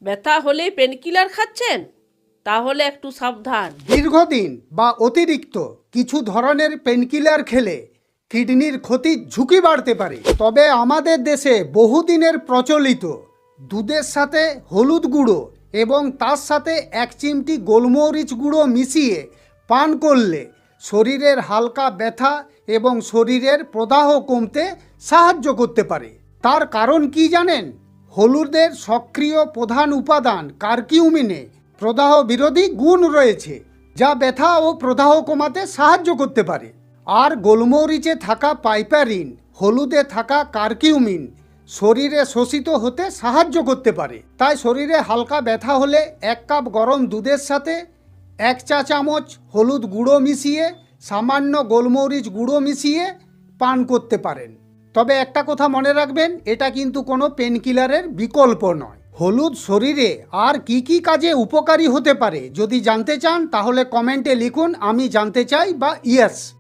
ব্যথা হলেই পেনকিলার খাচ্ছেন? তাহলে একটু সাবধান। দীর্ঘদিন বা অতিরিক্ত কিছু ধরনের পেনকিলার খেলে কিডনির ক্ষতির ঝুঁকি বাড়তে পারে। তবে আমাদের দেশে বহুদিনের প্রচলিত দুধের সাথে হলুদ গুঁড়ো এবং তার সাথে 1 চিমটি গোলমরিচ গুঁড়ো মিশিয়ে পান করলে শরীরের হালকা ব্যথা এবং শরীরের প্রদাহ কমতে সাহায্য করতে পারে। তার কারণ কি জানেন? হলুদের সক্রিয় প্রধান উপাদান কারকিউমিনে প্রদাহ বিরোধী গুণ রয়েছে, যা ব্যথা ও প্রদাহ কমাতে সাহায্য করতে পারে। আর গোলমরিচে থাকা পাইপারিন, হলুদে থাকা কারকিউমিন শরীরে শোষিত হতে সাহায্য করতে পারে। তাই শরীরে হালকা ব্যথা হলে 1 কাপ গরম দুধের সাথে 1 চা চামচ হলুদ গুঁড়ো মিশিয়ে সামান্য গোলমরিচ গুঁড়ো মিশিয়ে পান করতে পারেন। তবে একটা কথা মনে রাখবেন, এটা কিন্তু কোনো পেনকিলারের বিকল্প নয়। হলুদ শরীরে আর কি কি কাজে উপকারী হতে পারে যদি জানতে চান তাহলে কমেন্টে লিখুন আমি জানতে চাই বা ইয়েস।